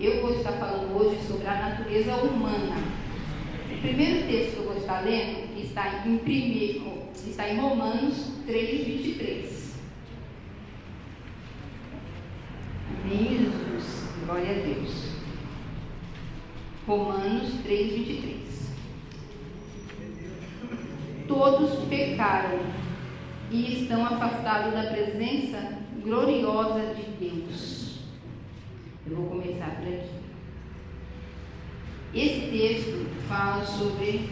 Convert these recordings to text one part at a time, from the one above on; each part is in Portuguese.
Eu vou estar falando hoje sobre a natureza humana. O primeiro texto que eu vou estar lendo está em Romanos 3:23. Amém, Jesus. Glória a Deus. Romanos 3:23. Todos pecaram e estão afastados da presença gloriosa de Deus. Eu vou começar por aqui. Esse texto fala sobre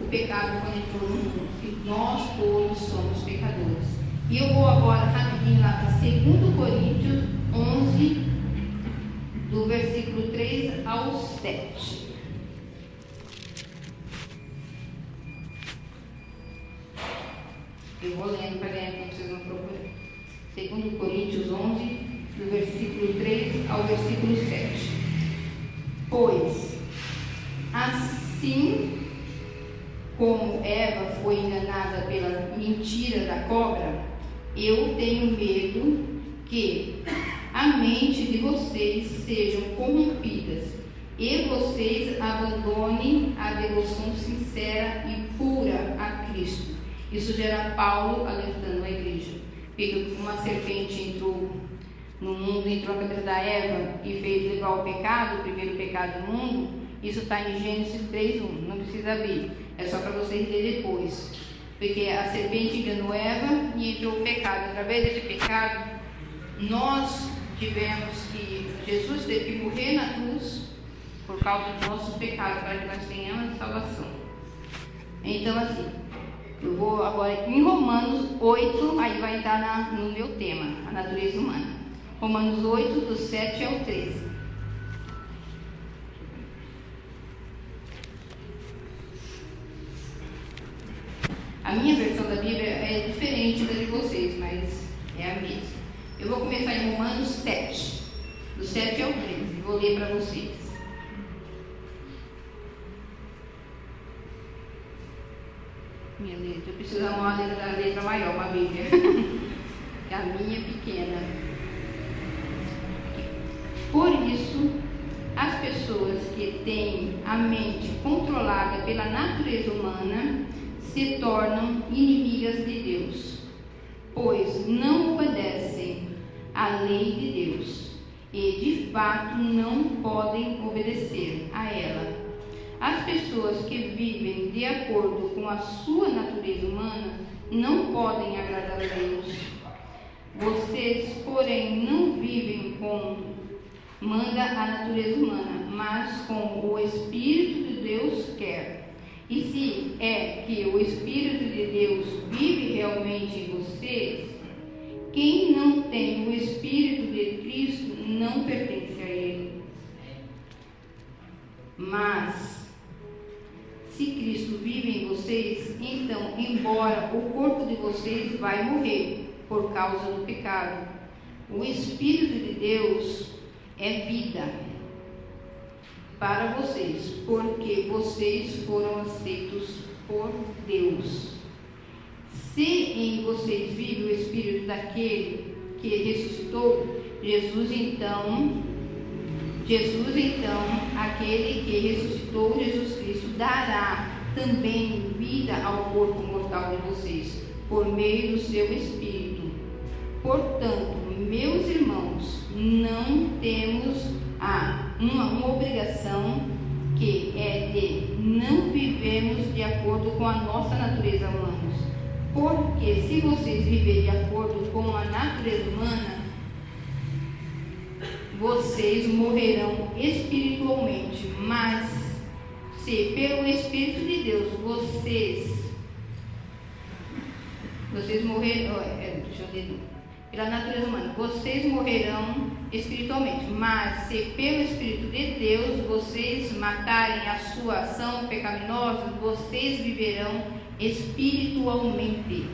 o pecado quando entrou no mundo, que nós todos somos pecadores. E eu vou agora rapidinho lá para 2 Coríntios 11, do versículo 3 ao 7. Eu vou lendo para ganhar tempo, vocês vão procurar. 2 Coríntios 11, do versículo 3 ao versículo 7. Pois, assim como Eva foi enganada pela mentira da cobra, eu tenho medo que a mente de vocês sejam corrompidas e vocês abandonem a devoção sincera e pura a Cristo. Isso gera Paulo alertando a igreja. Porque uma serpente entrou no mundo, entrou na cabeça da Eva e fez levar o pecado, o primeiro pecado do mundo. Isso está em Gênesis 3:1, não precisa abrir, é só para vocês lerem depois. Porque a serpente enganou Eva e entrou o pecado. Através desse pecado, nós Jesus teve que morrer na cruz por causa dos nossos pecados, para que nós tenhamos salvação. Então, assim, eu vou agora em Romanos 8, aí vai entrar no meu tema, a natureza humana. Romanos 8, do 7 ao 13. A minha versão da Bíblia é diferente da de vocês, mas é a mesma. Eu vou começar em Romanos 7, do 7 ao 13. Vou ler para vocês. Minha letra, eu preciso dar uma letra maior, uma Bíblia. A minha é pequena. Por isso, as pessoas que têm a mente controlada pela natureza humana se tornam inimigas de Deus, pois não obedecem à lei de Deus e de fato não podem obedecer a ela. As pessoas que vivem de acordo com a sua natureza humana não podem agradar a Deus. Vocês, porém, não vivem como manda a natureza humana, mas como o Espírito de Deus quer. E se é que o Espírito de Deus vive realmente em vocês, quem não tem o Espírito de Cristo não pertence a Ele. Mas, se Cristo vive em vocês, então, embora o corpo de vocês vai morrer por causa do pecado, o Espírito de Deus é vida para vocês, porque vocês foram aceitos por Deus. Se em vocês vive o Espírito daquele que ressuscitou, Jesus então, aquele que ressuscitou Jesus Cristo, dará também vida ao corpo mortal de vocês, por meio do seu Espírito. Portanto, meus irmãos, não temos uma obrigação, que é de não vivemos de acordo com a nossa natureza humana. Porque se vocês viverem de acordo com a natureza humana, vocês morrerão espiritualmente. Mas se pelo Espírito de Deus vocês morrerão, pela natureza humana, vocês morrerão espiritualmente. Mas se pelo Espírito de Deus vocês matarem a sua ação pecaminosa, vocês viverão espiritualmente.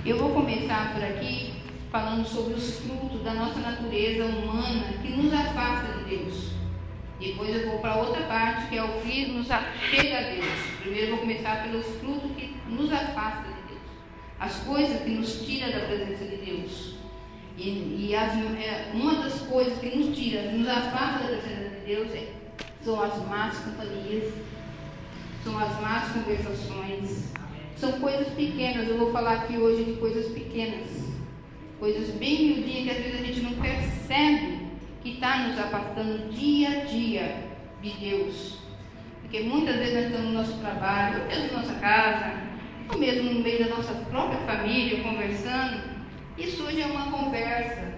Eu vou começar por aqui falando sobre os frutos da nossa natureza humana que nos afasta de Deus. Depois eu vou para outra parte, que é o que nos apega a Deus. Primeiro eu vou começar pelos frutos que nos afastam de Deus, as coisas que nos tiram da presença de Deus. Uma das coisas que nos afasta da presença de Deus são as más companhias, são as más conversações, são coisas pequenas. Eu vou falar aqui hoje de coisas pequenas, coisas bem miudinhas que às vezes a gente não percebe que está nos afastando dia a dia de Deus. Porque muitas vezes nós estamos no nosso trabalho, ou mesmo na nossa casa, ou mesmo no meio da nossa própria família, conversando, e surge uma conversa,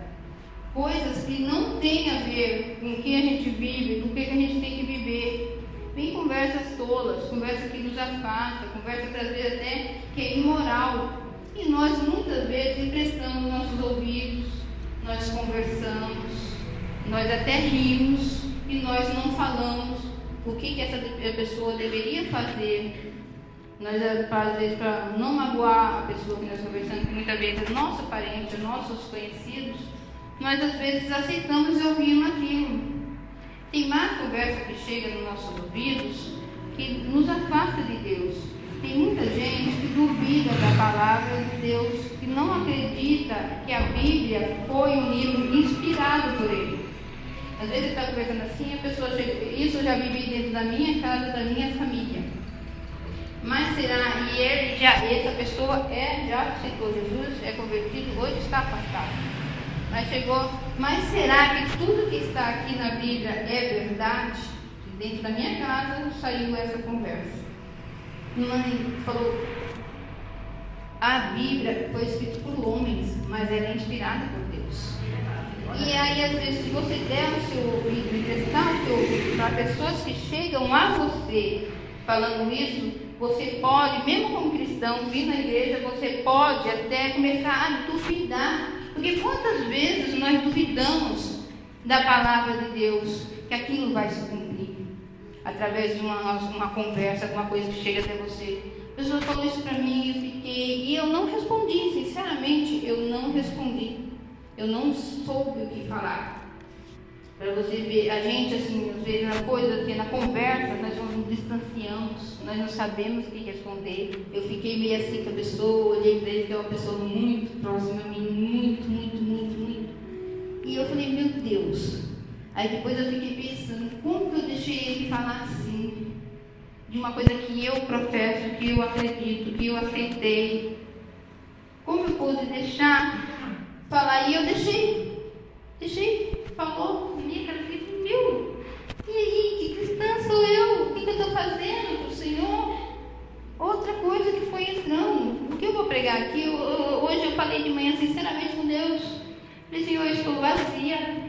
coisas que não têm a ver com o que a gente vive, com o que a gente tem que viver. Vem conversas tolas, conversa que nos afasta, conversa que às vezes até que é imoral. E nós muitas vezes emprestamos nossos ouvidos, nós conversamos, nós até rimos e nós não falamos o que essa pessoa deveria fazer. Nós, às vezes, para não magoar a pessoa que nós conversamos, que muitas vezes é nossa parente, nossos conhecidos, nós às vezes aceitamos e ouvimos aquilo. Tem má conversa que chega nos nossos ouvidos que nos afasta de Deus. Tem muita gente que duvida da palavra de Deus, que não acredita que a Bíblia foi um livro inspirado por ele. Às vezes está conversando assim, a pessoa chega, isso eu já vivi dentro da minha casa, da minha família. Mas será, essa pessoa já aceitou Jesus, é convertido, hoje está afastado. Mas será que tudo que está aqui na Bíblia é verdade? Dentro da minha casa saiu essa conversa. Mãe falou, a Bíblia foi escrita por homens, mas ela é inspirada por Deus. E aí, às vezes, se você der o seu ouvido, emprestar o seu ouvido para pessoas que chegam a você falando isso, você pode, mesmo como cristão, vir na igreja, você pode até começar a duvidar. Porque quantas vezes nós duvidamos da palavra de Deus, que aquilo vai se cumprir, através de uma conversa, alguma coisa que chega até você. A pessoa falou isso para mim, eu fiquei, e eu não respondi, sinceramente, eu não respondi. Eu não soube o que falar. Para você ver, a gente, assim, às vezes, na coisa, assim, na conversa, nós nos distanciamos, nós não sabemos o que responder. Eu fiquei meio assim com a pessoa, olhei para ele, que é uma pessoa muito próxima a mim, muito. E eu falei, meu Deus. Aí depois eu fiquei pensando, como que eu deixei ele falar assim? De uma coisa que eu professo, que eu acredito, que eu aceitei. Como eu pude deixar falar? E eu deixei, falou comigo, ela disse, meu, e aí, que cristã sou eu? O que eu estou fazendo para o Senhor? Outra coisa que foi entrando, o que eu vou pregar aqui, hoje eu falei de manhã sinceramente com Deus, falei, Senhor, eu estou vazia,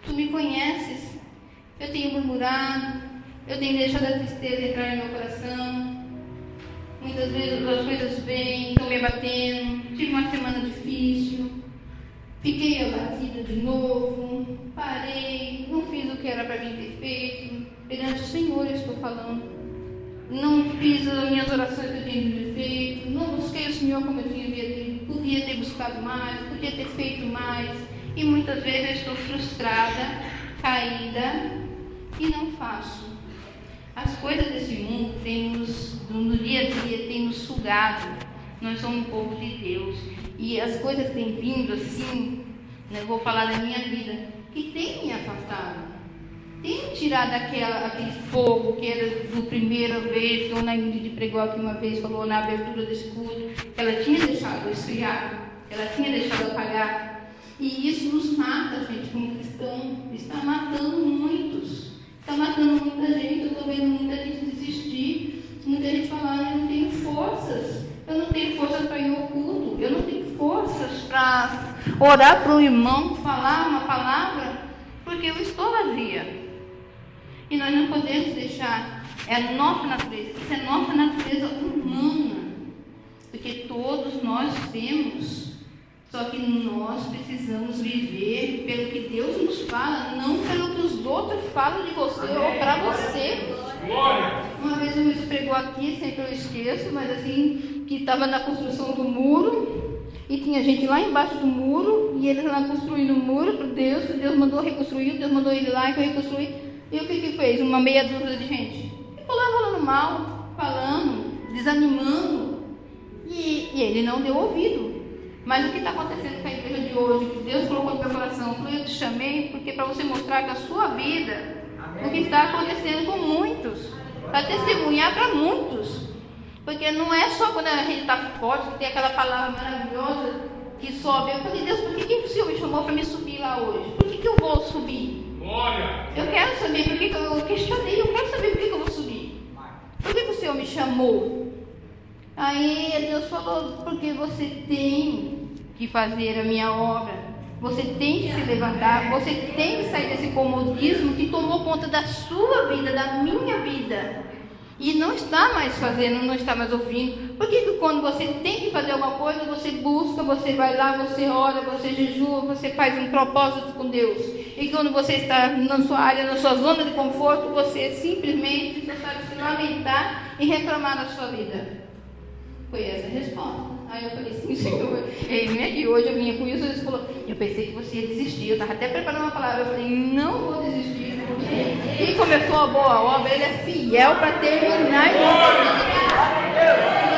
Tu me conheces, eu tenho murmurado, eu tenho deixado a tristeza entrar no meu coração, muitas vezes as coisas vêm, estão me abatendo, tive uma semana difícil, fiquei abatida de novo, parei, não fiz o que era para mim ter feito, perante o Senhor eu estou falando, não fiz as minhas orações que eu tinha feito, não busquei o Senhor como eu podia ter buscado mais, podia ter feito mais, e muitas vezes eu estou frustrada, caída, e não faço. As coisas desse mundo no dia a dia têm nos sugado. Nós somos um povo de Deus. E as coisas têm vindo assim, eu vou falar da minha vida, que tem me afastado. Tem me tirado aquele fogo que era do primeira vez, que a Ana Ingrid pregou aqui uma vez, falou na abertura desse culto, que ela tinha deixado esfriar, ela tinha deixado apagar. E isso nos mata, gente, como cristão. Está matando muitos. Está matando muita gente. Eu estou vendo muita gente desistir. Muita gente falar, eu não tenho forças. Eu não tenho forças para ir ao culto. Eu não tenho forças para orar para o irmão, falar uma palavra, porque eu estou vazia. E nós não podemos deixar. É a nossa natureza. Isso é nossa natureza humana. Porque todos nós temos. Só que nós precisamos viver pelo que Deus nos fala, não pelo que os outros falam de você ou para você. Uma vez o Luiz pregou aqui, sempre eu esqueço, mas assim, que estava na construção do muro, e tinha gente lá embaixo do muro, e ele lá construindo o muro para Deus, que Deus mandou reconstruir, Deus mandou ele lá e foi reconstruir. E o que fez? Uma meia dúzia de gente. Ficou lá falando mal, falando, desanimando, e ele não deu ouvido. Mas o que está acontecendo com a igreja de hoje, que Deus colocou no meu coração, eu te chamei porque para você mostrar que a sua vida, o que está acontecendo com muitos, para testemunhar para muitos. Porque não é só quando a gente está forte, que tem aquela palavra maravilhosa que sobe. Eu falei, Deus, por que o Senhor me chamou para me subir lá hoje? Por que eu vou subir? Glória. Eu quero saber por que eu questionei, eu quero saber por que eu vou subir. Por que o Senhor me chamou? Aí Deus falou, porque você tem que fazer a minha obra, você tem que se levantar, você tem que sair desse comodismo que tomou conta da sua vida, da minha vida, e não está mais fazendo, não está mais ouvindo. Por que quando você tem que fazer alguma coisa, você busca, você vai lá, você ora, você jejua, você faz um propósito com Deus, e quando você está na sua área, na sua zona de conforto, você simplesmente só sabe se lamentar e reclamar da sua vida? Foi essa a resposta. Aí eu falei, sim, Senhor. E hoje eu vinha com isso, ele falou, eu pensei que você ia desistir. Eu estava até preparando uma palavra. Eu falei, não vou desistir, porque quem começou a boa obra, ele é fiel para terminar.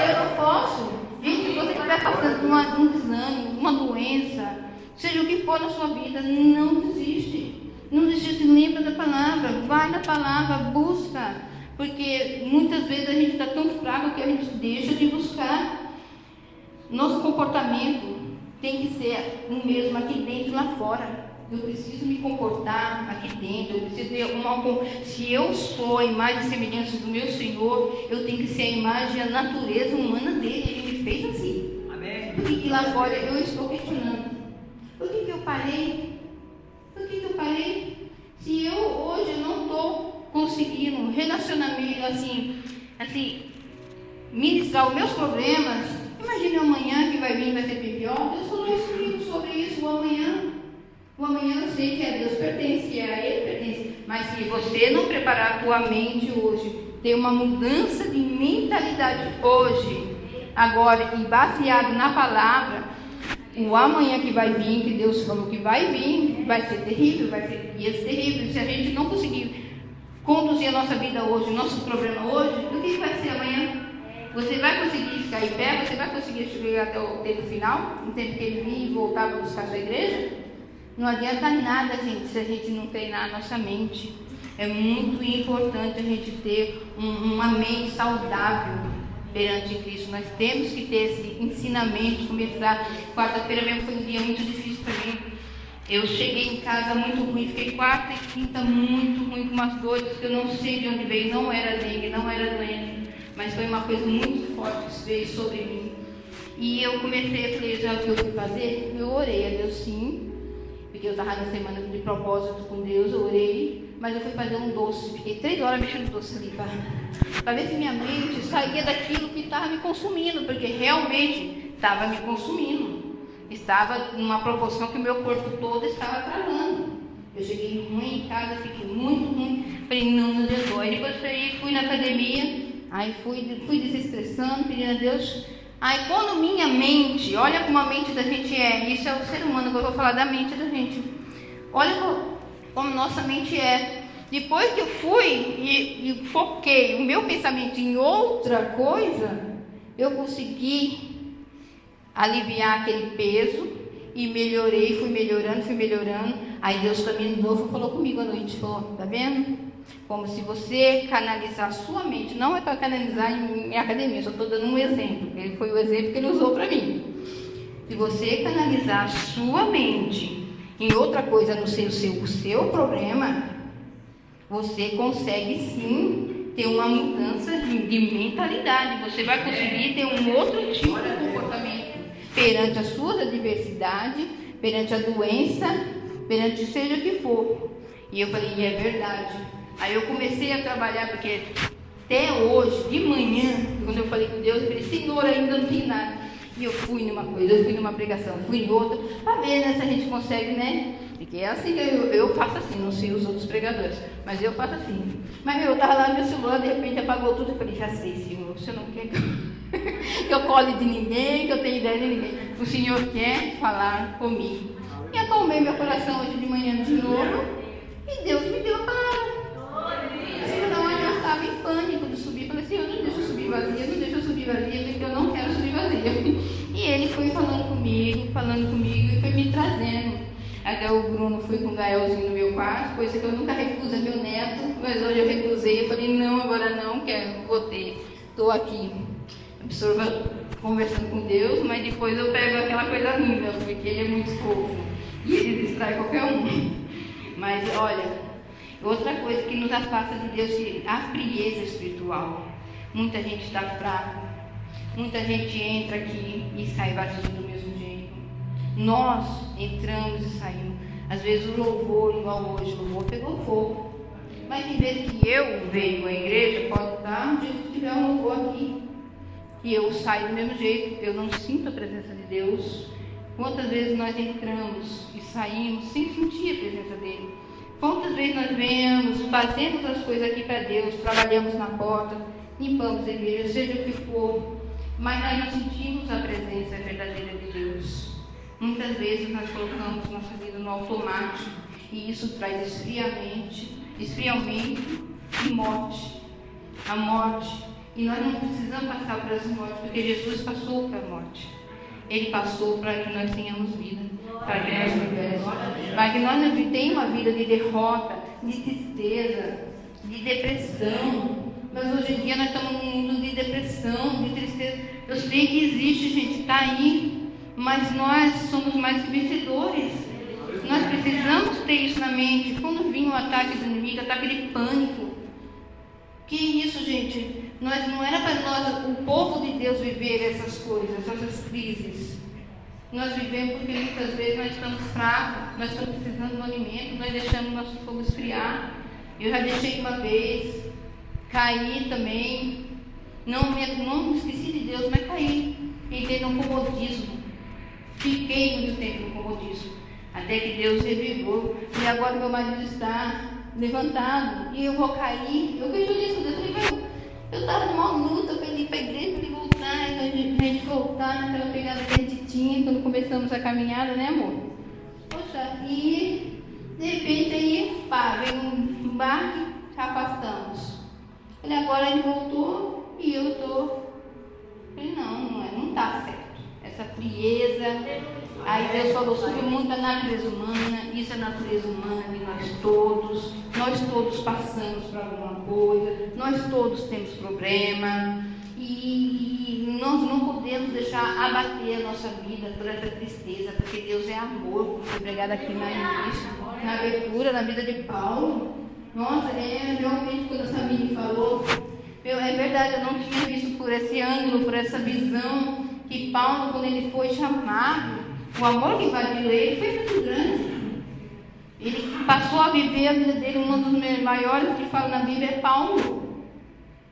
Eu não posso. Gente, se você estiver passando por um desânimo, uma doença, seja o que for na sua vida, não desiste. Não desiste, lembra da palavra, vai na palavra, busca. Porque muitas vezes a gente está tão fraco que a gente deixa de buscar. Nosso comportamento tem que ser o mesmo aqui dentro e lá fora. Eu preciso me comportar aqui dentro. Eu preciso ter se eu sou a imagem e semelhança do meu Senhor, eu tenho que ser a imagem e a natureza humana dele. Ele me fez assim. Amém. Por que lá fora eu estou questionando? Por que eu parei? Por que eu parei? Se eu hoje eu não estou conseguindo relacionamento, assim, ministrar os meus problemas, imagine amanhã que vai vir, vai ser pior. Deus falou isso comigo sobre isso. O amanhã eu sei que a Deus pertence, a Ele pertence. Mas se você não preparar a tua mente hoje, ter uma mudança de mentalidade hoje, agora, e baseado na palavra, o amanhã que vai vir, que Deus falou que vai vir, vai ser terrível, vai ser dias terríveis. Se a gente não conseguir conduzir a nossa vida hoje, o nosso problema hoje, o que vai ser amanhã? Você vai conseguir ficar em pé? Você vai conseguir chegar até o tempo final? No tempo que ele vir e voltar para buscar a sua igreja? Não adianta nada, gente, se a gente não treinar a nossa mente. É muito importante a gente ter uma mente saudável perante Cristo. Nós temos que ter esse ensinamento, começar. Quarta-feira mesmo foi um dia muito difícil para mim. Eu cheguei em casa muito ruim, fiquei quarta e quinta muito ruim, com umas dores que eu não sei de onde veio, não era dengue, não era doença, mas foi uma coisa muito forte que veio sobre mim. E eu comecei, falei, já o que eu fui fazer? Eu orei a Deus sim, porque eu estava na semana de propósito com Deus, eu orei, mas eu fui fazer um doce, fiquei 3 horas mexendo no doce ali, para ver se minha mente saía daquilo que estava me consumindo, porque realmente estava me consumindo. Estava numa proporção que o meu corpo todo estava travando. Eu cheguei ruim em casa, fiquei muito ruim. Falei, não adiantou. Aí depois fui na academia, aí fui desestressando, pedindo a Deus. Aí quando minha mente, olha como a mente da gente é, isso é o ser humano, que eu vou falar da mente da gente. Olha como nossa mente é. Depois que eu fui e foquei o meu pensamento em outra coisa, eu consegui aliviar aquele peso e melhorei, fui melhorando. Aí Deus também de novo falou comigo à noite, falou, tá vendo? Como se você canalizar a sua mente, não é para canalizar em minha academia, só estou dando um exemplo, ele foi o exemplo que ele usou para mim. Se você canalizar a sua mente em outra coisa, não sei o seu problema, você consegue sim ter uma mudança de mentalidade, você vai conseguir ter um outro tipo de comportamento perante as suas adversidades, perante a doença, perante seja o que for. E eu falei, é verdade. Aí eu comecei a trabalhar, porque até hoje, de manhã, quando eu falei com Deus, eu falei, Senhor, ainda não tem nada. E eu fui numa coisa, eu fui numa pregação, fui em outra, para ver, né, se a gente consegue, né? Porque é assim, eu faço assim, não sei os outros pregadores, mas eu faço assim. Mas eu estava lá no meu celular, de repente apagou tudo, eu falei, já sei, Senhor, você não quer que eu cole de ninguém, que eu tenha ideia de ninguém. O Senhor quer falar comigo. E acalmei meu coração hoje de manhã de novo, e Deus me deu a palavra. Senão eu estava em pânico de subir, falei, Senhor, não deixa eu subir vazia, porque eu não quero subir vazia. E ele foi falando comigo e foi me trazendo. Até o Bruno foi com o Gaelzinho no meu quarto, coisa que eu nunca recuso, é meu neto, mas hoje eu recusei. Eu falei, não, agora não quero, vou ter. Estou aqui, absorva, conversando com Deus, mas depois eu pego aquela coisa linda, porque ele é muito fofo e ele distrai qualquer um. Mas olha, outra coisa que nos afasta de Deus é a frieza espiritual. Muita gente está fraca, muita gente entra aqui e sai vazio do mesmo jeito. Nós entramos e saímos. Às vezes o louvor, igual hoje, o louvor pegou fogo. Mas em vez que eu venho à igreja, pode estar um dia que tiver um louvor aqui. E eu saio do mesmo jeito, eu não sinto a presença de Deus. Quantas vezes nós entramos e saímos sem sentir a presença dele? Quantas vezes nós vemos, fazemos as coisas aqui para Deus, trabalhamos na porta, limpamos a igreja, seja o que for, mas nós não sentimos a presença verdadeira de Deus. Muitas vezes nós colocamos nossa vida no automático e isso traz esfriamento e morte. A morte. E nós não precisamos passar por essa morte, porque Jesus passou para a morte. Ele passou para que nós tenhamos vida, para que nós vivemos, para que nós não tenhamos uma vida de derrota, de tristeza, de depressão. Mas hoje em dia nós estamos num mundo de depressão, de tristeza. Eu sei que existe, gente, está aí, mas nós somos mais que vencedores. Nós precisamos ter isso na mente. Quando vinha o ataque do inimigo, ataque de pânico. Que isso, gente? Não era para nós, o povo de Deus, viver essas coisas, essas crises. Nós vivemos porque muitas vezes nós estamos fracos, nós estamos precisando do alimento, nós deixamos o nosso fogo esfriar. Eu já deixei uma vez, caí também, não esqueci de Deus, mas caí. Entrei no comodismo. Fiquei muito tempo no comodismo, até que Deus revivou. E agora meu marido está levantado e eu vou cair. Eu vejo isso, eu estava numa luta para ele ir para a igreja, para ele voltar, então a gente voltar naquela pegada que a gente tinha quando começamos a caminhada, né, amor? Poxa, e de repente aí, pá, veio um barco e afastamos. Falei, agora ele voltou e eu falei, não está certo. Essa frieza. Aí Deus falou sobre muita natureza humana, isso é natureza humana de nós todos passamos por alguma coisa, nós todos temos problema e nós não podemos deixar abater a nossa vida por essa tristeza, porque Deus é amor, como foi pregado aqui na abertura, na vida de Paulo. Nossa, realmente quando a Samine falou, é verdade, eu não tinha visto por esse ângulo, por essa visão, que Paulo, quando ele foi chamado, o amor que invadiu ele foi muito grande. Ele passou a viver a vida dele, um dos maiores que fala na Bíblia é Paulo.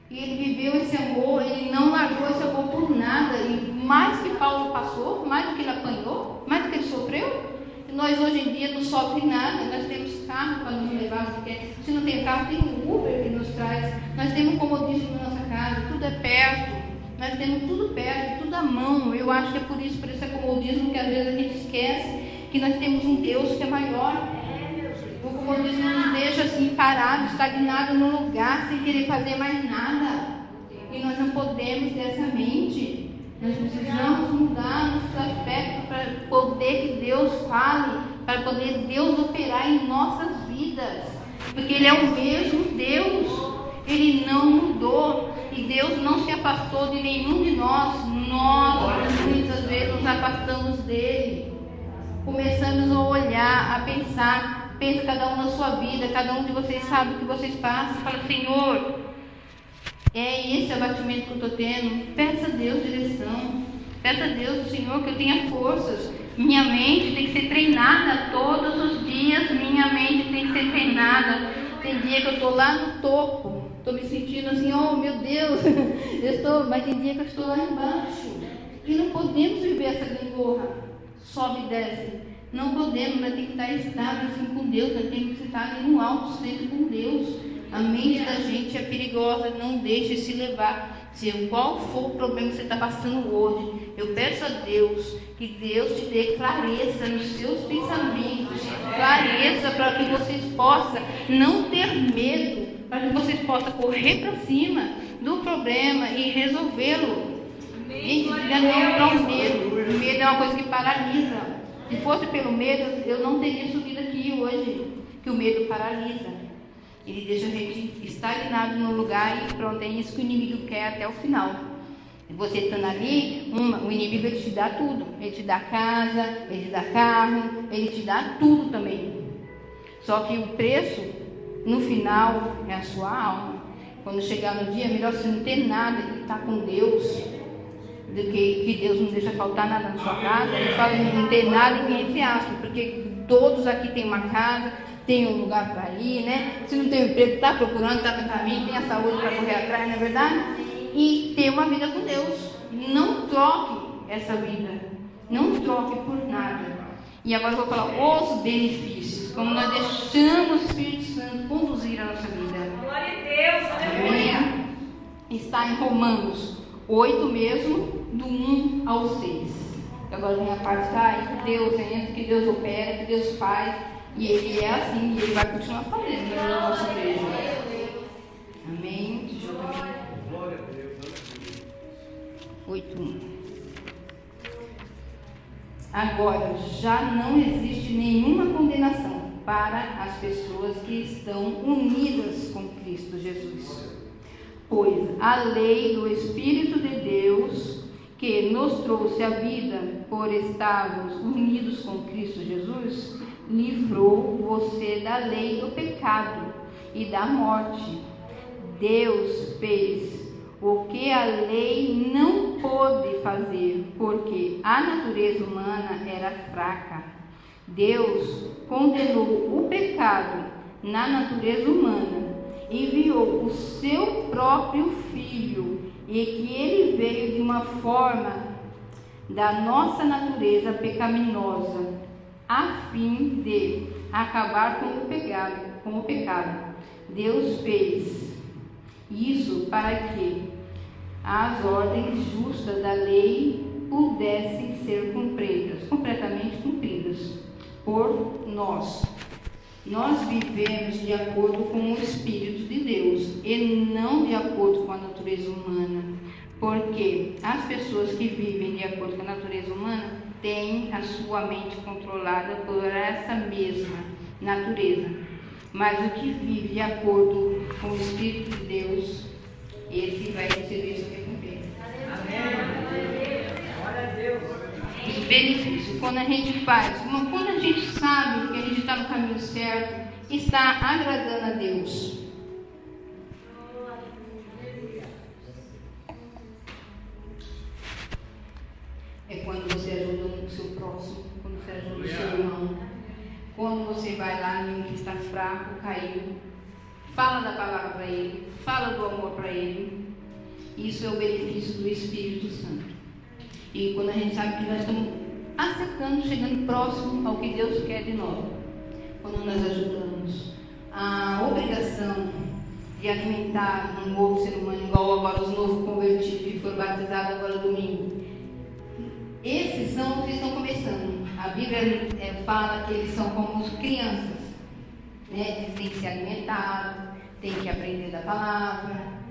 E ele viveu esse amor, ele não largou esse amor por nada. E mais que Paulo passou, mais do que ele apanhou, mais do que ele sofreu, nós hoje em dia não sofremos nada. Nós temos carro para nos levar, se não tem carro, tem um Uber que nos traz. Nós temos comodismo na nossa casa, tudo é perto. Nós temos tudo perto, tudo à mão. Eu acho que é por esse comodismo que às vezes a gente esquece que nós temos um Deus que é maior. O comodismo nos deixa assim parados, estagnados no lugar, sem querer fazer mais nada. E nós não podemos ter essa mente. Nós precisamos mudar nossos aspectos para poder que Deus fale, para poder Deus operar em nossas vidas. Porque Ele é o mesmo Deus. Ele não mudou. E Deus não se afastou de nenhum de nós. Nós muitas vezes nos afastamos dele. Começamos a olhar, a pensar. Pensa cada um na sua vida. Cada um de vocês sabe o que vocês passam. Fala, Senhor, é esse abatimento que eu estou tendo. Peça a Deus direção. Peça a Deus, Senhor, que eu tenha forças. Minha mente tem que ser treinada todos os dias. Minha mente tem que ser treinada. Tem dia que eu estou lá no topo. Estou me sentindo assim, oh meu Deus, mas tem dia que eu estou lá embaixo. E não podemos viver essa gangorra, sobe e desce. Não podemos, nós temos que estar estável assim com Deus, nós temos que estar ali no alto, sempre com Deus. A mente da gente é perigosa, não deixe se levar. Qual for o problema que você está passando hoje, eu peço a Deus que Deus te dê clareza nos seus pensamentos, clareza para que vocês possam não ter medo, para que vocês possam correr para cima do problema e resolvê-lo. Gente, diga não para o medo. O medo é uma coisa que paralisa. Se fosse pelo medo, eu não teria subido aqui hoje, que o medo paralisa. Ele deixa a gente estagnado no lugar e pronto, é isso que o inimigo quer até o final. Você estando ali, o inimigo ele te dá tudo. Ele te dá casa, ele te dá carro, ele te dá tudo também. Só que o preço, no final, é a sua alma. Quando chegar no dia, é melhor você não ter nada e estar com Deus, do que Deus não deixa faltar nada na sua casa. Ele fala não ter nada entre aspas, porque todos aqui têm uma casa, tem um lugar para ir, né? Se não tem um emprego, está procurando, está no caminho, tem a saúde para correr atrás, não é verdade? E ter uma vida com Deus. Não troque essa vida, não troque por nada. E agora eu vou falar os benefícios, como nós deixamos o Espírito Santo conduzir a nossa vida. Glória a Deus, aleluia. Está em Romanos 8 mesmo, do 1 ao 6. Agora vem a parte que Deus entra, que Deus opera, que Deus faz, e Ele é assim, e Ele vai continuar fazendo na nossa igreja. Amém. Deixa eu também. Glória a Deus. 8:1. Agora, já não existe nenhuma condenação para as pessoas que estão unidas com Cristo Jesus. Pois a lei do Espírito de Deus, que nos trouxe a vida por estarmos unidos com Cristo Jesus, livrou você da lei do pecado e da morte. Deus fez o que a lei não pôde fazer, porque a natureza humana era fraca. Deus condenou o pecado na natureza humana, enviou o seu próprio Filho, e que ele veio de uma forma da nossa natureza pecaminosa, a fim de acabar com o pecado. Deus fez isso para que as ordens justas da lei pudessem ser completamente cumpridas por nós. Nós vivemos de acordo com o Espírito de Deus e não de acordo com a natureza humana, porque as pessoas que vivem de acordo com a natureza humana têm a sua mente controlada por essa mesma natureza. Mas o que vive de acordo com o Espírito de Deus, esse vai receber sua recompensa. Amém. Glória a Deus. Os benefícios, quando a gente faz, quando a gente sabe que a gente está no caminho certo, está agradando a Deus. É quando você ajuda o seu próximo, quando você ajuda o seu irmão, quando você vai lá em um que está fraco, caído, fala da palavra para ele, fala do amor para ele. Isso é o benefício do Espírito Santo. E quando a gente sabe que nós estamos acercando, chegando próximo ao que Deus quer de nós, quando nós ajudamos, a obrigação de alimentar um outro ser humano, igual agora os novos convertidos que foram batizados agora domingo. Esses são os que estão começando. A Bíblia fala que eles são como crianças, né? Eles têm que se alimentar, têm que aprender da palavra.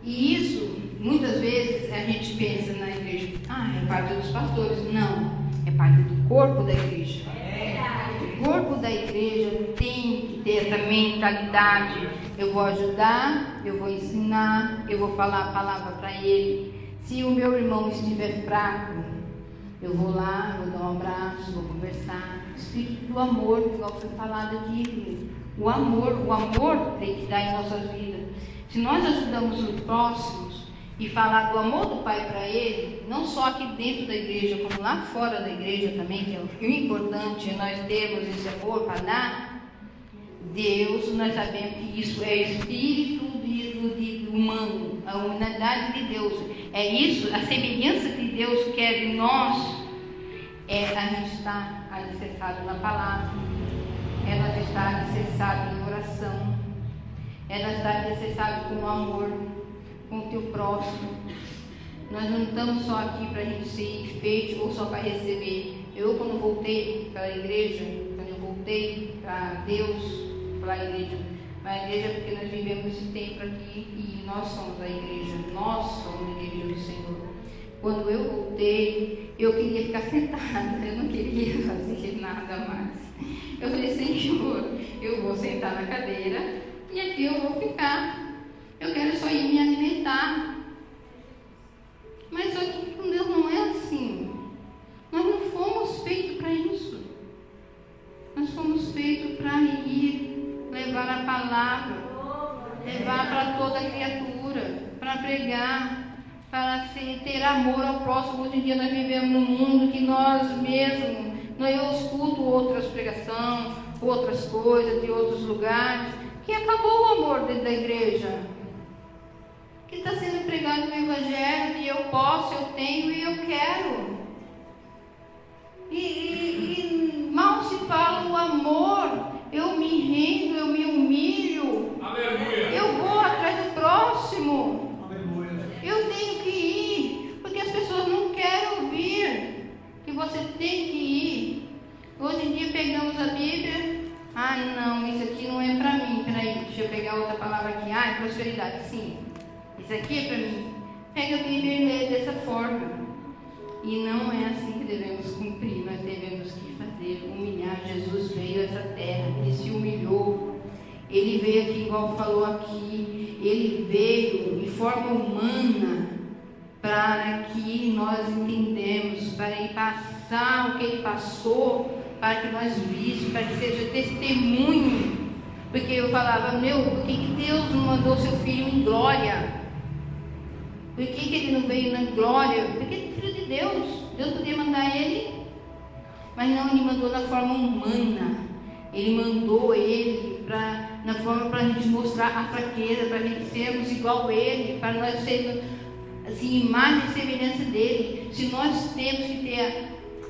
E isso, muitas vezes, a gente pensa na igreja, é parte dos pastores. Não, é parte do corpo da igreja. O corpo da igreja tem que ter essa mentalidade. Eu vou ajudar, eu vou ensinar, eu vou falar a palavra para ele. Se o meu irmão estiver fraco, eu vou lá, vou dar um abraço, vou conversar. O espírito do amor, igual foi falado aqui. O amor tem que dar em nossas vidas. Se nós ajudamos os próximos e falar do amor do Pai para ele, não só aqui dentro da igreja, como lá fora da igreja também, que é o importante é nós termos esse amor para dar, Deus, nós sabemos que isso é espírito de humano, a humanidade de Deus. É isso, a semelhança que Deus quer de nós, é a gente estar alicerçado na palavra, é nós estar alicerçado em oração, é nós estar alicerçado com o amor, com o teu próximo. Nós não estamos só aqui para a gente ser enfeite ou só para receber. Eu, quando voltei para a igreja, quando eu voltei para Deus, para a igreja, porque nós vivemos esse tempo aqui e nós somos a igreja, nós somos a igreja do Senhor. Quando eu voltei, eu queria ficar sentada, eu não queria fazer nada mais. Eu falei, Senhor, eu vou sentar na cadeira e aqui eu vou ficar. Eu quero só ir me alimentar. Mas só que com Deus não é assim. Nós não fomos feitos para isso. Nós fomos feitos para ir, levar a palavra, levar para toda criatura, para pregar, para ter amor ao próximo. Hoje em dia nós vivemos num mundo que nós mesmos, eu escuto outras pregações, outras coisas de outros lugares, que acabou o amor dentro da igreja. Que está sendo pregado no Evangelho e eu posso, eu tenho e eu quero. E mal se fala o amor, eu me rendo, eu me humilho. Aleluia. Eu vou atrás do próximo. Aleluia. Eu tenho que ir, porque as pessoas não querem ouvir que você tem que ir. Hoje em dia pegamos a Bíblia, não, isso aqui não é para mim, peraí, deixa eu pegar outra palavra aqui, prosperidade, sim, isso aqui é para mim. Pega a Bíblia e lê dessa forma. E não é assim que devemos cumprir, nós devemos que fazer, humilhar. Jesus veio a essa terra, ele se humilhou, ele veio aqui, igual falou aqui, ele veio de forma humana para que nós entendemos, para ele passar o que ele passou, para que nós víssemos, para que seja testemunho. Porque eu falava, por que Deus não mandou seu filho em glória? Por que ele não veio na glória? Porque ele é filho de Deus. Deus podia mandar ele, mas não, ele mandou na forma humana. Ele mandou ele na forma para a gente mostrar a fraqueza, para a gente sermos igual a ele, para nós sermos assim, imagem e semelhança dele. Se nós temos que ter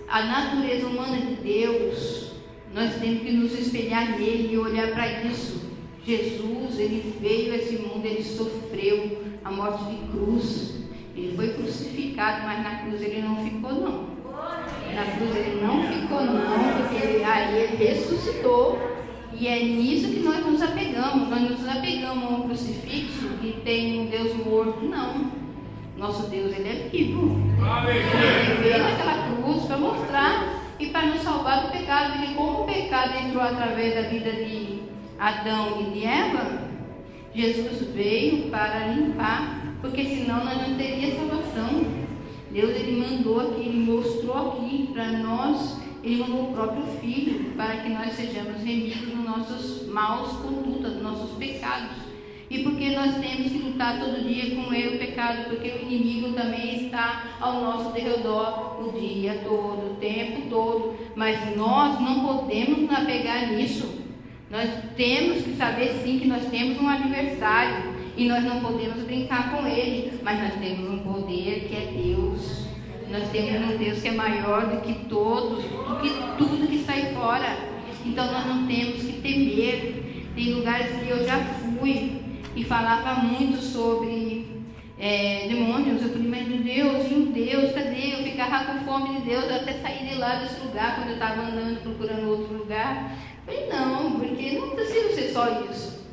a natureza humana de Deus, nós temos que nos espelhar nele e olhar para isso. Jesus, ele veio a esse mundo, ele sofreu a morte de cruz, ele foi crucificado, mas na cruz ele não ficou não. Na cruz ele não ficou não, porque ele ressuscitou, e é nisso que nós nos apegamos. Nós nos apegamos a um crucifixo que tem um Deus morto, não. Nosso Deus, ele é vivo. Ele veio naquela cruz para mostrar e para nos salvar do pecado, porque como o pecado entrou através da vida de Adão e de Eva, Jesus veio para limpar, porque senão nós não teríamos salvação. Deus, ele mandou aqui, ele mostrou aqui para nós, ele mandou o próprio Filho para que nós sejamos remidos dos nossos maus condutas, dos nossos pecados. E porque nós temos que lutar todo dia com ele, o pecado, porque o inimigo também está ao nosso derredor o dia todo, o tempo todo. Mas nós não podemos nos apegar nisso. Nós temos que saber sim que nós temos um adversário e nós não podemos brincar com ele, mas nós temos um poder que é Deus. Nós temos um Deus que é maior do que todos, do que tudo que sai fora. Então nós não temos que temer. Tem lugares que eu já fui e falava muito sobre demônios. Eu falei, mas meu Deus, e um Deus, cadê? Eu ficava com fome de Deus, eu até saí de lá desse lugar quando eu estava andando procurando outro lugar. Eu falei, não, porque não precisa ser só isso.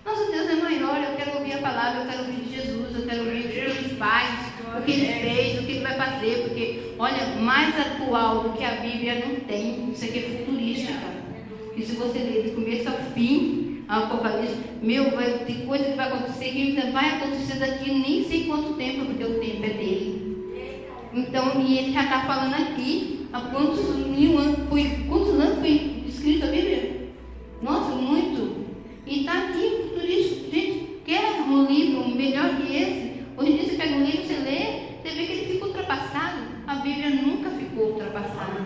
Nosso Deus é maior, eu quero ouvir a palavra, eu quero ouvir de Jesus, eu quero ouvir o que ele faz, o que ele fez, o que ele vai fazer, porque, olha, mais atual do que a Bíblia não tem. Isso aqui é futurística. E se você ler do começo ao fim, ao Apocalipse, vai ter coisa que vai acontecer, que ainda vai acontecer daqui nem sei quanto tempo, porque o tempo é dele. Então, e ele já está falando aqui, há quantos anos foi escrito a Bíblia? Nossa, muito. E está aqui, futurístico. Gente, quer um livro melhor que esse? Hoje em dia você pega um livro, você lê, você vê que ele fica ultrapassado. A Bíblia nunca ficou ultrapassada.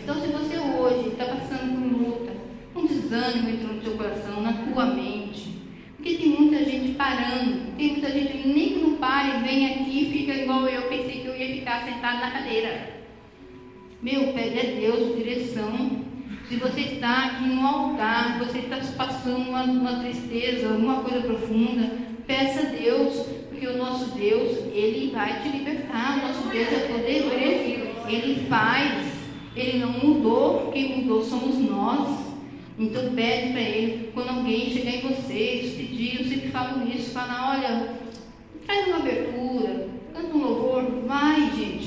Então, se você hoje está passando por luta, um desânimo entrou no seu coração, na tua mente, porque tem muita gente parando, tem muita gente que nem que não para e vem aqui e fica igual eu pensei que eu ia ficar sentado na cadeira. Pede a Deus direção. Se você está aqui no altar, você está passando uma tristeza, alguma coisa profunda, peça a Deus, porque o nosso Deus, ele vai te libertar. O nosso Deus é poderoso, ele faz, ele não mudou, quem mudou somos nós. Então pede para ele, quando alguém chegar em vocês, pedir, eu sempre falo isso, fala, olha, faz uma abertura, canta um louvor, vai, gente.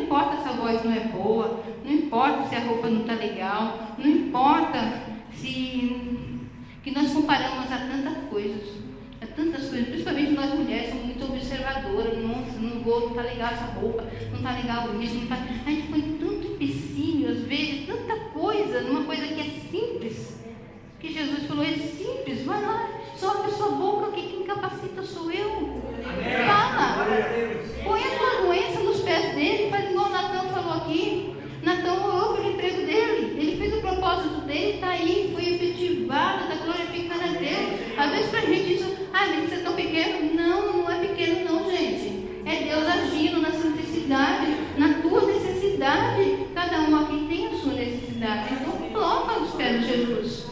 importa se a voz não é boa, não importa se a roupa não está legal, não importa que nós comparamos a tantas coisas. Principalmente nós mulheres, somos muito observadoras. Nossa, não está legal essa roupa, não está legal isso, não está... A gente põe tanto empecilho, às vezes, tanta coisa, numa coisa que é simples. Que Jesus falou, é simples, vai lá, só abre sua boca, que quem capacita sou eu. Fala, põe a tua doença nos pés dele, faz igual o Natão falou aqui. Natão ouve o emprego dele, ele fez o propósito dele, está aí, foi efetivado, está glorificando a Deus. Às vezes para a gente isso, mas isso é tão pequeno. Não é pequeno não, gente. É Deus agindo na simplicidade, na tua necessidade. Cada um aqui tem a sua necessidade. Então coloca os pés de Jesus.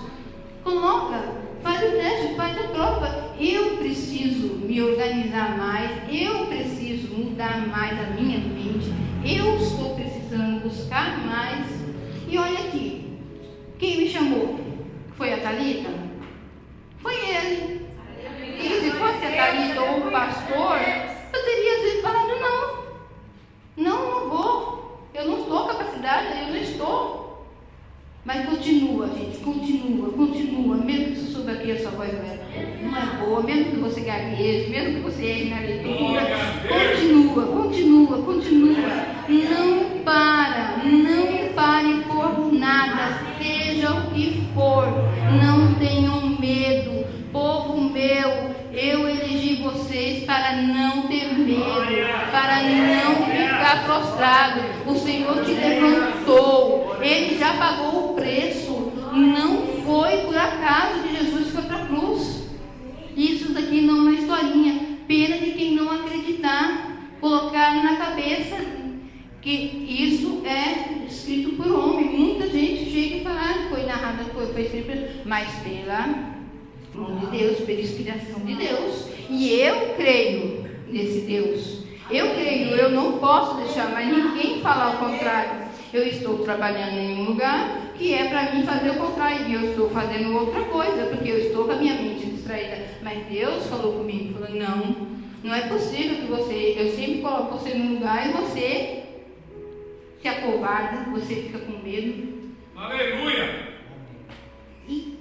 Coloca, faz o teste, faz a prova. Eu preciso me organizar mais, eu preciso mudar mais a minha mente, eu estou precisando buscar mais. E olha aqui, quem me chamou? Foi a Thalita? Foi ele. E se fosse a Thalita ou o pastor, eu teria às vezes falado não vou, eu não estou capacidade, eu não estou. Mas continua, gente, continua, mesmo que você souba que a sua voz não é boa, mesmo que você gagueje, mesmo que você erre na leitura, continua, não pare por nada, seja o que for, não tenham medo, povo meu, eu elegi vocês para não ter medo, para não ficar prostrado. O Senhor te levantou, Ele já pagou o preço. Não foi por acaso que Jesus foi para a cruz. Isso daqui não é uma historinha. Pena de quem não acreditar, colocar na cabeça que isso é escrito por homem. Muita gente chega e fala, foi narrado, foi escrito, mas pela mão de Deus, pela inspiração de Deus. E eu creio nesse Deus. Eu creio, eu não posso deixar mais ninguém falar o contrário. Eu estou trabalhando em um lugar que é para mim fazer o contrário, e eu estou fazendo outra coisa, porque eu estou com a minha mente distraída. Mas Deus falou comigo, falou, não é possível que eu sempre coloco você num lugar e você se acovarda, você fica com medo. Aleluia! E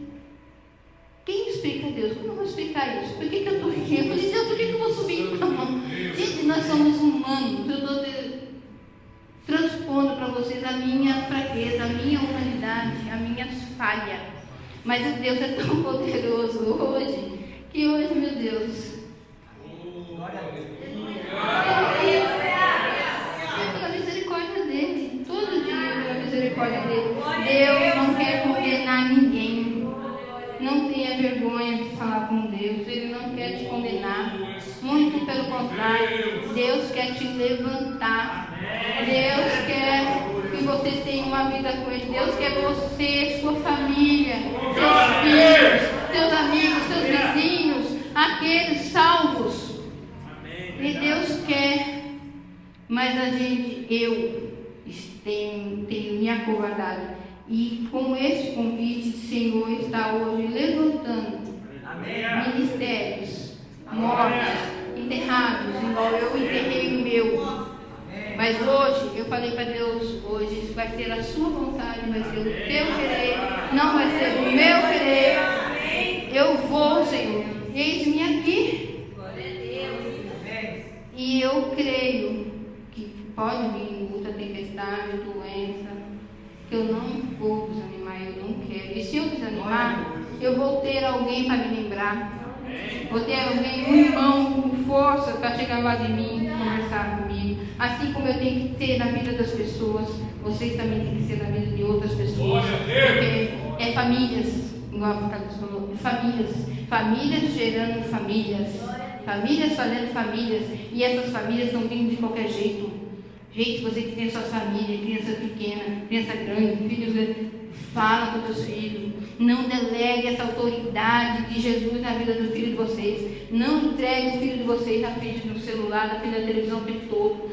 quem explica a Deus? Eu não vou explicar isso. Por que eu estou aqui? Eu falei, Deus, por que eu vou subir para a mão? Gente, nós somos humanos. Eu estou transpondo para vocês a minha fraqueza, a minha humanidade, a minha falha. Mas o Deus é tão poderoso hoje, que hoje, meu Deus, pela misericórdia dele, todo dia pela misericórdia dele. Deus não quer condenar ninguém. Não tenha vergonha de falar com Deus. Ele não quer te condenar. Muito pelo contrário. Deus quer te levantar. Deus quer que você tenha uma vida com Ele. Deus quer você, sua família, seus filhos, seus amigos, seus vizinhos, aqueles salvos. E Deus quer. Mas eu tenho me acovardado. E com este convite, o Senhor está hoje levantando ministérios mortos, enterrados, igual eu enterrei o meu. Mas hoje, eu falei para Deus, hoje isso vai ser a sua vontade, vai ser o teu querer, não vai ser o meu querer. Eu vou, Senhor, eis-me aqui. E eu creio que pode vir luta, tempestade, doença, que eu não vou desanimar, eu não quero. E se eu desanimar, eu vou ter alguém para me lembrar. Vou ter alguém, um irmão com força para chegar lá de mim e conversar comigo. Assim como eu tenho que ter na vida das pessoas, vocês também têm que ser na vida de outras pessoas. Porque é famílias, igual a Carlos falou, famílias gerando famílias, famílias fazendo famílias, e essas famílias não vindo de qualquer jeito. Gente, você que tem a sua família, criança pequena, criança grande, filhos grandes, fala com os seus filhos. Não delegue essa autoridade de Jesus na vida do filho de vocês. Não entregue o filho de vocês na frente do celular, na frente da televisão o tempo todo.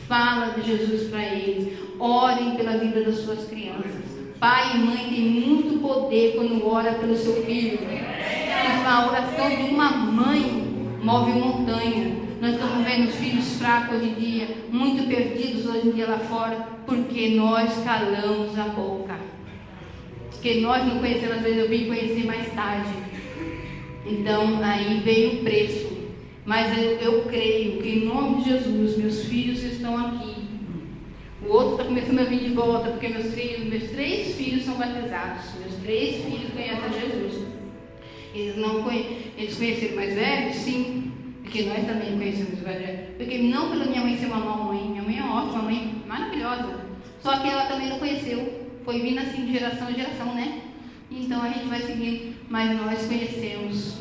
Fala de Jesus para eles. Orem pela vida das suas crianças. Pai e mãe têm muito poder quando ora pelo seu filho. A oração de uma mãe move montanha. Nós estamos vendo os filhos fracos hoje em dia, muito perdidos hoje em dia lá fora, porque nós calamos a boca. Porque nós não conhecemos, às vezes eu vim conhecer mais tarde. Então aí veio o preço. Mas eu creio que em nome de Jesus, meus filhos estão aqui. O outro está começando a vir de volta, porque meus 3 filhos são batizados. Meus 3 filhos conhecem a Jesus. Eles conheceram mais velhos? Sim. Porque nós também conhecemos mais velhos. Porque não pela minha mãe ser uma má mãe. Minha mãe é ótima, uma mãe maravilhosa. Só que ela também não conheceu. Foi vindo assim de geração em geração, né? Então a gente vai seguindo. Mas nós conhecemos.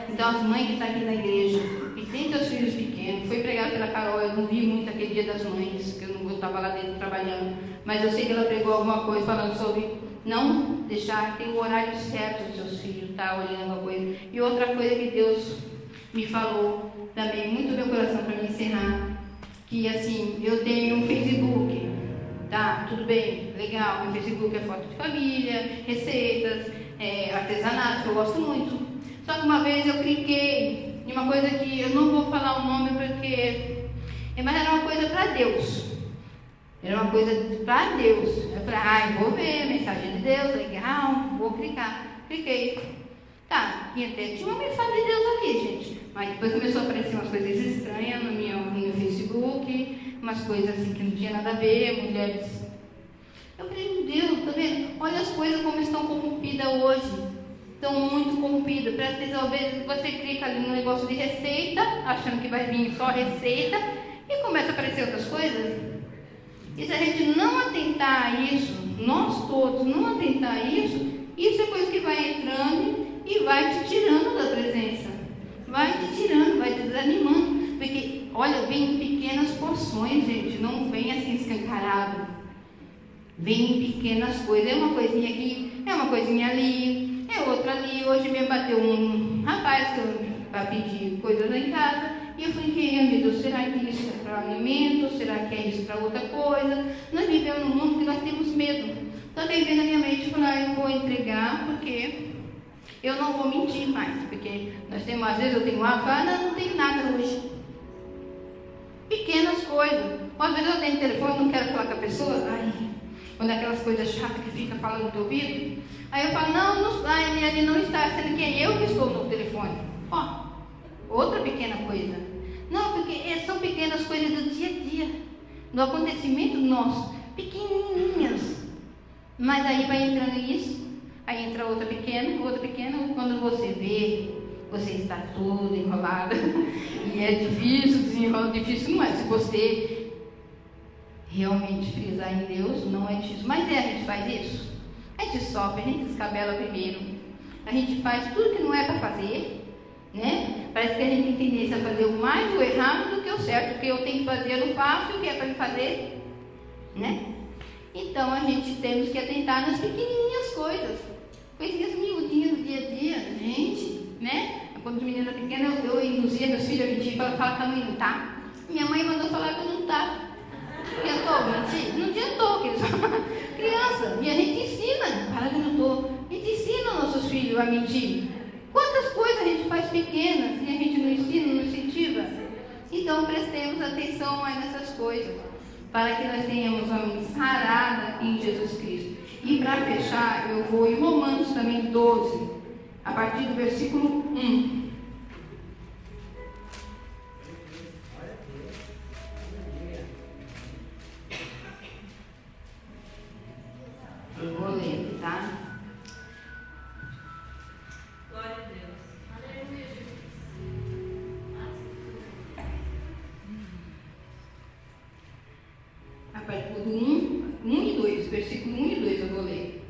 Então as mães que estão aqui na igreja, e tem seus filhos pequenos, foi pregado pela Carol, eu não vi muito aquele dia das mães, que eu estava lá dentro trabalhando, mas eu sei que ela pregou alguma coisa falando sobre não deixar, tem o horário certo dos seus filhos, tá olhando a coisa. E outra coisa que Deus me falou também, muito no meu coração para me encerrar, que assim, eu tenho um Facebook, tá, tudo bem, legal, meu Facebook é foto de família, receitas, artesanato, que eu gosto muito. Só que uma vez eu cliquei em uma coisa que eu não vou falar o nome porque... Mas era uma coisa para Deus. Era uma coisa para Deus. Eu falei, vou ver a mensagem de Deus, legal, vou clicar. Cliquei. Tá, e até tinha uma mensagem de Deus ali, gente. Mas depois começou a aparecer umas coisas estranhas no meu Facebook, umas coisas assim que não tinha nada a ver, mulheres... Eu falei, meu Deus, tá vendo? Olha as coisas como estão corrompidas hoje. Estão muito corrompidas. Presta atenção, às vezes você clica ali no negócio de receita, achando que vai vir só receita, e começa a aparecer outras coisas. E se a gente não atentar a isso, nós todos não atentar a isso é coisa que vai entrando e vai te tirando da presença. Vai te tirando, vai te desanimando. Porque, olha, vem em pequenas porções, gente, não vem assim escancarado. Vem em pequenas coisas. É uma coisinha aqui, é uma coisinha ali. É outra ali. Hoje me bateu um rapaz para pedir coisas lá em casa. E eu falei, meu Deus, será que isso é para alimento? Será que é isso para outra coisa? Nós vivemos num mundo que nós temos medo. Então eu veio na minha mente e falei, eu vou entregar porque eu não vou mentir mais. Porque nós temos, às vezes eu tenho uma não tenho nada hoje. Pequenas coisas. Às vezes eu tenho telefone, não quero falar com a pessoa. Quando é aquelas coisas chatas que fica falando no teu ouvido. Aí eu falo, ele não está, sendo que é eu que estou no telefone. Outra pequena coisa. Não, porque são pequenas coisas do dia a dia, do acontecimento nosso, pequenininhas. Mas aí vai entrando isso, aí entra outra pequena, quando você vê, você está todo enrolado. E é difícil, desenrolar, difícil não é. Se você realmente frisar em Deus, não é difícil. Mas a gente faz isso. A gente sofre, a gente descabela primeiro. A gente faz tudo que não é para fazer, né? Parece que a gente tem tendência a fazer o mais o errado do que o certo. O que eu tenho que fazer, eu não faço. O que é para me fazer, né? Então a gente temos que atentar nas pequenininhas coisas. Coisinhas miudinhas do dia a dia, gente, né? Quando os meninos eram pequenos, eu induzia meus filhos a mentir. Fala que a mãe não tá. Minha mãe mandou falar que eu não tá. Adiantou mentir? Não adiantou, criança. E a gente ensina, fala que eu não estou. A gente ensina nossos filhos a mentir. Quantas coisas a gente faz pequenas e a gente não ensina, não incentiva? Então prestemos atenção aí nessas coisas, para que nós tenhamos uma mente sarada em Jesus Cristo. E para fechar, eu vou em Romanos também 12, a partir do versículo 1. Eu vou ler, tá? Glória a Deus. A partir do 1 e 2, versículo 1 e 2 eu vou ler.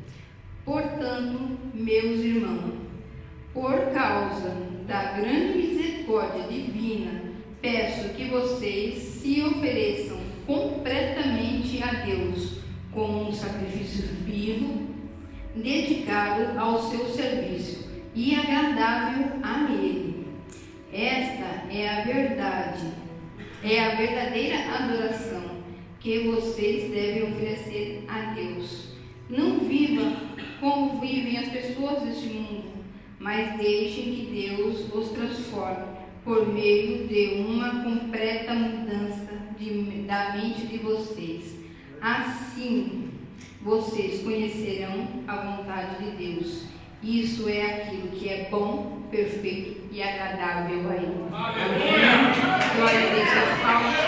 Portanto, meus irmãos, por causa da grande misericórdia divina, peço que vocês se ofereçam completamente a Deus como um sacrifício vivo, dedicado ao seu serviço e agradável a Ele. Esta é a verdade, é a verdadeira adoração que vocês devem oferecer a Deus. Não vivam como vivem as pessoas deste mundo, mas deixem que Deus os transforme por meio de uma completa mudança da mente de vocês. Assim, vocês conhecerão a vontade de Deus. Isso é aquilo que é bom, perfeito e agradável a Ele. Amém. Glória a Deus.